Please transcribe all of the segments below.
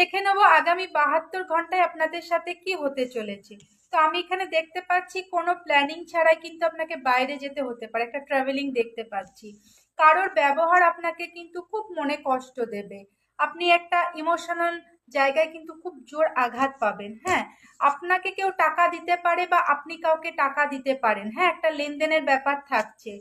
দেখে নেব আগামী 72 ঘন্টায় আপনাদের সাথে কি হতে চলেছে। তো আমি এখানে দেখতে পাচ্ছি কোনো প্ল্যানিং ছাড়াই কিন্তু আপনাকে বাইরে যেতে হতে পারে, একটা ট্রাভেলিং দেখতে পাচ্ছি। কারোর ব্যবহার আপনাকে কিন্তু খুব মনে কষ্ট দেবে। আপনি একটা ইমোশনাল জায়গায় কিন্তু খুব জোর আঘাত পাবেন। হ্যাঁ, আপনাকে কেউ টাকা দিতে পারে বা আপনি কাউকে টাকা দিতে পারেন। হ্যাঁ, একটা লেনদেনের ব্যাপার থাকছে।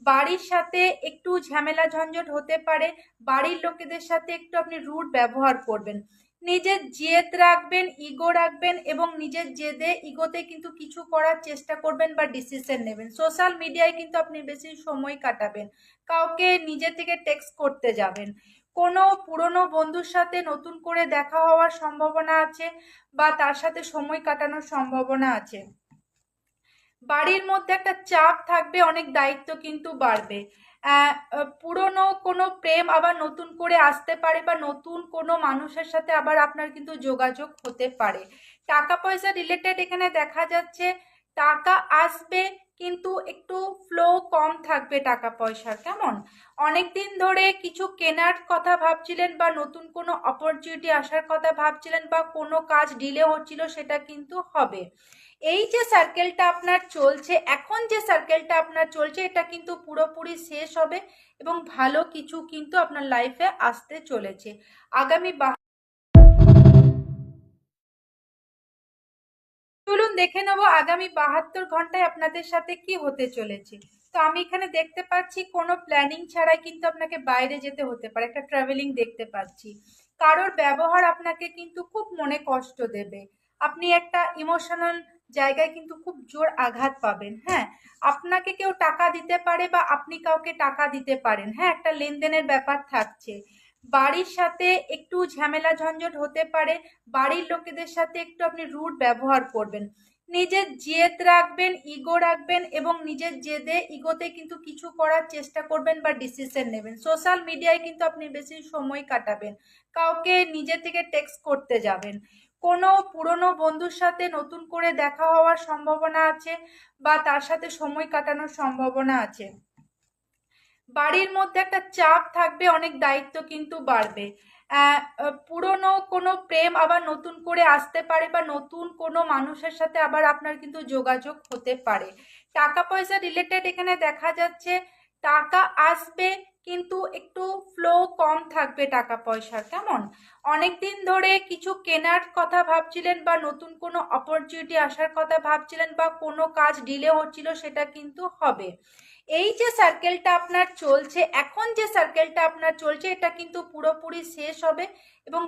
বাড়ির সাথে একটু ঝামেলা ঝঞ্ঝট হতে পারে। বাড়ির লোকেদের সাথে একটু আপনি রুড ব্যবহার করবেন। নিজের জেদ রাখবেন, ইগো রাখবেন এবং নিজের জেদে ইগোতে কিন্তু কিছু করার চেষ্টা করবেন বা ডিসিশন নেবেন। সোশ্যাল মিডিয়ায় কিন্তু আপনি বেশি সময় কাটাবেন। কাউকে নিজে থেকে টেক্সট করতে যাবেন। কোনো পুরনো বন্ধুর সাথে নতুন করে দেখা হওয়ার সম্ভাবনা আছে বা তার সাথে সময় কাটানোর সম্ভাবনা আছে। বাড়ির মধ্যে একটা চাপ থাকবে, অনেক দায়িত্ব কিন্তু বাড়বে। পুরনো কোনো প্রেম আবার নতুন করে আসতে পারে বা নতুন কোনো মানুষের সাথে আবার আপনার কিন্তু যোগাযোগ হতে পারে। টাকা পয়সা রিলেটেড এখানে দেখা যাচ্ছে টাকা আসবে, কিন্তু একটু ফ্লো কম থাকবে টাকা পয়সার। কেমন, অনেকদিন ধরে কিছু কেনার কথা ভাবছিলেন বা নতুন কোনো অপরচুনিটি আসার কথা ভাবছিলেন বা কোনো কাজ ডিলে হচ্ছিল, সেটা কিন্তু হবে। এই যে সার্কেলটা আপনার চলছে, এখন যে সার্কেলটা আপনার চলছে, এটা কিন্তু পুরোপুরি শেষ হবে এবং ভালো কিছু কিন্তু আপনার লাইফে আসতে চলেছে আগামী। চলুন দেখে নেবো আগামী 72 ঘন্টায় আপনাদের সাথে কি হতে চলেছে। তো আমি এখানে দেখতে পাচ্ছি কোনো প্ল্যানিং ছাড়াই কিন্তু আপনাকে বাইরে যেতে হতে পারে, একটা ট্রাভেলিং দেখতে পাচ্ছি। কারোর ব্যবহার আপনাকে কিন্তু খুব মনে কষ্ট দেবে। আপনি একটা ইমোশনাল জায়গায় কিন্তু খুব জোর আঘাত পাবেন। হ্যাঁ, আপনাকে কেউ টাকা দিতে পারে বা আপনি কাউকে টাকা দিতে পারেন। হ্যাঁ, একটা লেনদেনের ব্যাপার থাকছে। বাড়ির সাথে একটু ঝামেলা ঝঞ্ঝট হতে পারে। বাড়ির লোকেদের সাথে একটু আপনি রুড ব্যবহার করবেন। নিজের জেদ রাখবেন, ইগো রাখবেন এবং নিজের জেদে ইগোতে কিন্তু কিছু করার চেষ্টা করবেন বা ডিসিশন নেবেন। সোশ্যাল মিডিয়ায় কিন্তু আপনি বেশি সময় কাটাবেন। কাউকে নিজে থেকে টেক্সট করতে যাবেন। কোনো পুরনো বন্ধুর সাথে নতুন করে দেখা হওয়ার সম্ভাবনা আছে বা তার সাথে সময় কাটানোর সম্ভাবনা আছে। বাড়ির মধ্যে একটা চাপ থাকবে, অনেক দায়িত্ব কিন্তু বাড়বে। পুরনো কোনো প্রেম আবার নতুন করে আসতে পারে বা নতুন কোনো মানুষের সাথে আবার আপনার কিন্তু যোগাযোগ হতে পারে। টাকা পয়সা রিলেটেড এখানে দেখা যাচ্ছে টাকা আসবে, কিন্তু একটু ফ্লো কম থাকবে টাকা পয়সার। কেমন, অনেকদিন ধরে কিছু কেনার কথা ভাবছিলেন বা নতুন কোনো অপরচুনিটি আসার কথা ভাবছিলেন বা কোনো কাজ ডিলে হচ্ছিল, সেটা কিন্তু হবে। এই যে সার্কেলটা আপনার চলছে, এখন যে সার্কেলটা আপনার চলছে, এটা কিন্তু পুরোপুরি শেষ হবে এবং